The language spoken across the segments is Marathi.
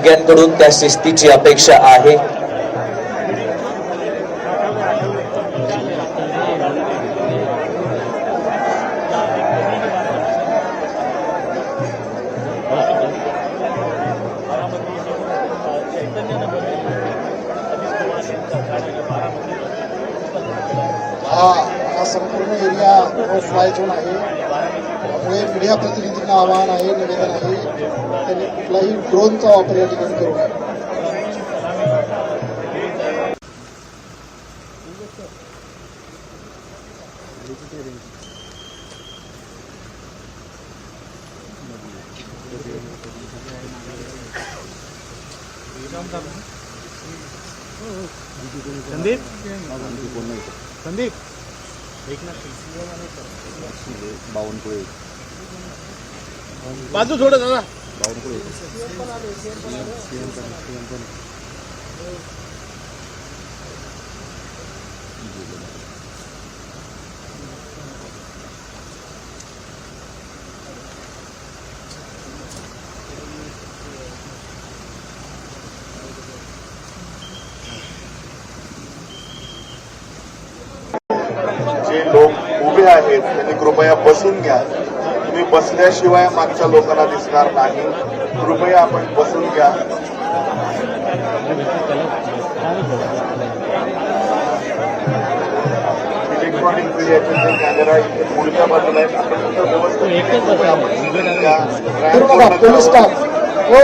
सगळ्यांकडून त्या शिस्तीची अपेक्षा आहे। हा संपूर्ण एरिया फ्लाय झोन आहे, त्यामुळे मीडिया प्रतिनिधींना आवाहन आहे, निवेदन आहे, त्यांनी कुठलाही ड्रोनचा वापर या ठिकाणी करू नये। संदीप संदीप बावनकुळे बाजू थोडं दादा बावनकुळे जे लोक उभे आहेत त्यांनी कृपया बसून घ्या। तुम्ही बसल्याशिवाय मागच्या लोकांना दिसणार नाही। कृपया आपण बसून घ्या। इलेक्ट्रॉनिक मीडियाचे जे कॅमेरा इथे पुढच्या बाजूला आहेत, आपण फक्त व्यवस्थित पोलीस स्टाफ हो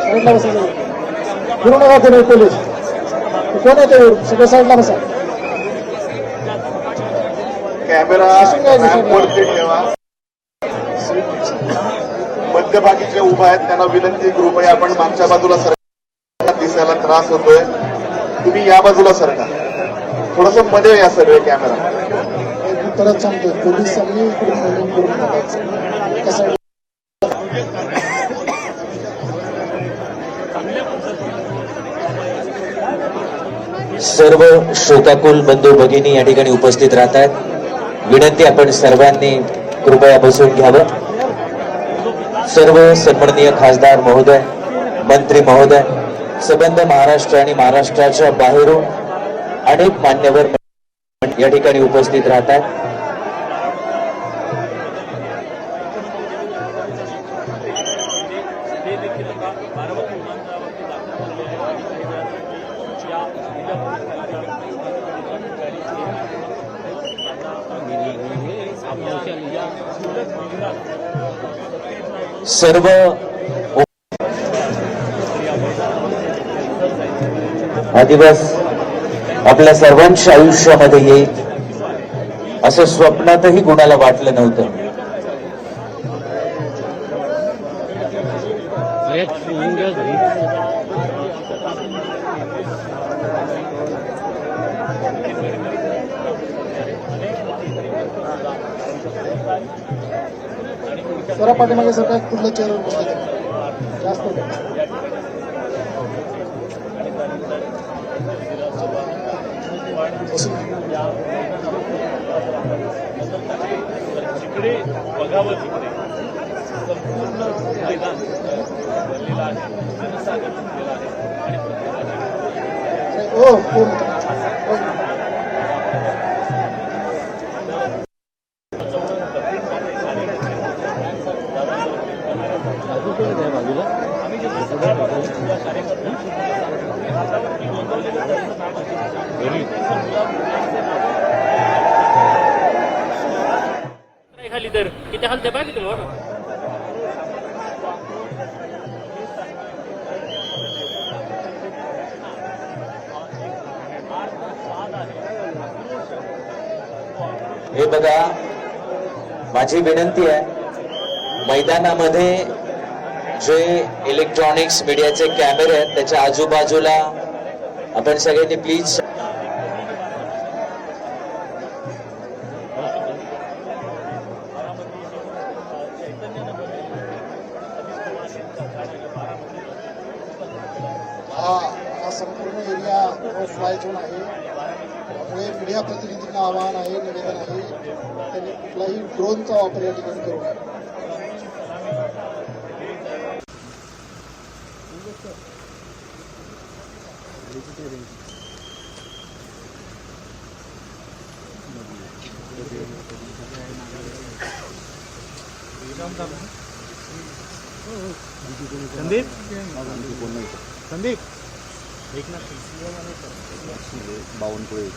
साईडला बसा, फिरू नका कोणी पोलीस कोण आहे ते सगळं साईडला बसा, कॅमेरा वरती ठेवा। मध्यभागी जे उभा आहेत त्यांना विनंती, कृपया आपण मागच्या बाजूला सरका, दिसायला त्रास होतोय। तुम्ही या बाजूला सरका, थोडस मध्ये या सगळे कॅमेरा। परत सांगतोय पोलिसांनी इकडून मोलीन करून टाकायचं। सर्व श्रोताकुल बंधू भगिनी या ठिकाणी उपस्थित राहत आहेत। विनंती आपण सर्वांनी कृपया बसून घ्यावं। सर्व सन्माननीय खासदार महोदय, मंत्री महोदय, संबंध महाराष्ट्र आणि महाराष्ट्राच्या बाहेरून अनेक मान्यवर या ठिकाणी उपस्थित राहतात। सर्व हा दिवस आपल्या सर्वांच्या आयुष्यामध्ये येईल असं स्वप्नातही कुणाला वाटलं नव्हतं। जरा पाठीमागे सर काय कुठल्या चेअरवर बसले जास्त जिकडे बघावं तिकडे संपूर्ण मैदान भरलेलं आहे, जनसागर भरलेलं आहे आणि हो खाली तर किती हालते बाकी तुला हे बघा, माझी विनंती आहे, मैदानामध्ये जे इलेक्ट्रॉनिक्स मीडियाचे कॅमेरे आहेत त्याच्या आजूबाजूला आपण सगळ्यांनी प्लीज हा संपूर्ण एरिया फ्लाय झोन आहे, त्यामुळे मीडिया प्रतिनिधींना आवाहन आहे, निवेदन आहे, त्यांनी कुठलाही ड्रोनचा वापर या ठिकाणी करू नये। संदीप संदीप बावनकुळे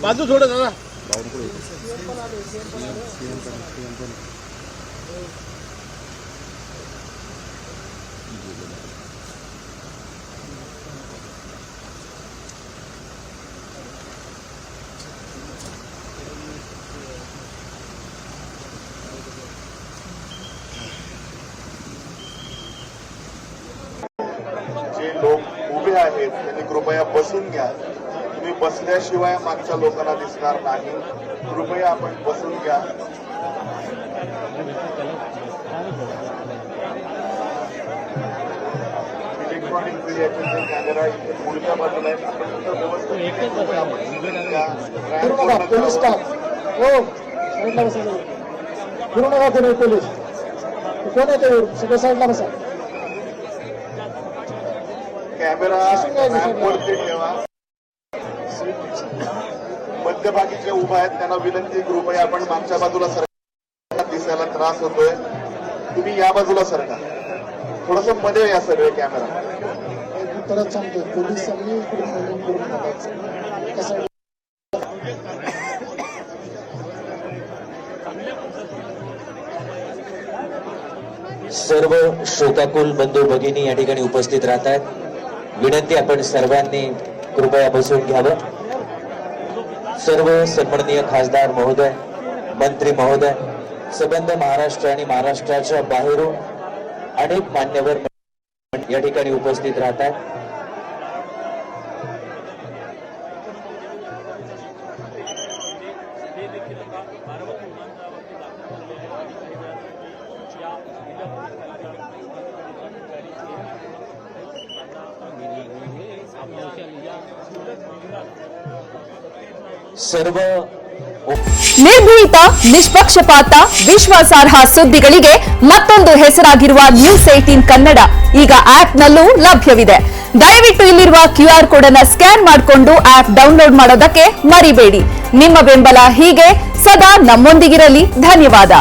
बाजू थोडं दादा बावनकुळे जे लोक उभे आहेत त्यांनी कृपया बसून घ्या. तुम्ही बसल्याशिवाय मागच्या लोकांना दिसणार नाही. कृपया आपण बसून घ्या. इलेक्ट्रॉनिक मीडियाचे जे कॅमेरा इथे पुढच्या बाजूला आहेत आपण तिथं व्यवस्थित फिरू नका पोलीस स्टाफ हो साईडला बसा जरा. फिरू नका कोणी पोलीस कोण आहे ते सगळं साईडला बसा. कॅमेरा रॅम्पवरती ठेवा. मध्यभागी जे उभा आहेत त्यांना विनंती कृपया आपण मागच्या बाजूला सरका. दिसायला त्रास होतोय. तुम्ही या बाजूला सरका. थोडस मध्ये या सगळे कॅमेरा. मी परत सांगतो पोलिसांनी इकडून मोडून करून नका. कसं सर्व श्रोताकुल बंधू भगिनी या ठिकाणी उपस्थित राहत आहेत. विनंती आपण सर्वांनी कृपया बसून घ्यावं. सर्व सन्माननीय खासदार महोदय, मंत्री महोदय, संबंध महाराष्ट्र आणि महाराष्ट्राच्या बाहेरून अनेक मान्यवर या ठिकाणी उपस्थित राहत आहेत. सर्व ನಿರ್ಭೀತ ನಿಷ್ಪಕ್ಷಪಾತ ವಿಶ್ವಾಸಾರ್ಹ ಸುದ್ದಿಗಳಿಗೆ ಮತ್ತೊಂದು ಹೆಸರಾಗಿರುವ ನ್ಯೂಸ್ 18 ಕನ್ನಡ ಈಗ ಆಪ್ನಲ್ಲೂ ಲಭ್ಯವಿದೆ. ದಯವಿಟ್ಟು ಇಲ್ಲಿರುವ QR ಕೋಡ್ ಅನ್ನು ಸ್ಕ್ಯಾನ್ ಮಾಡಿಕೊಂಡು ಆಪ್ ಡೌನ್ಲೋಡ್ ಮಾಡೋದಕ್ಕೆ ಮರಿಬೇಡಿ. ನಿಮ್ಮ ಬೆಂಬಲ ಹೀಗೆ ಸದಾ ನಮ್ಮೊಂದಿಗಿರಲಿ. ಧನ್ಯವಾದ.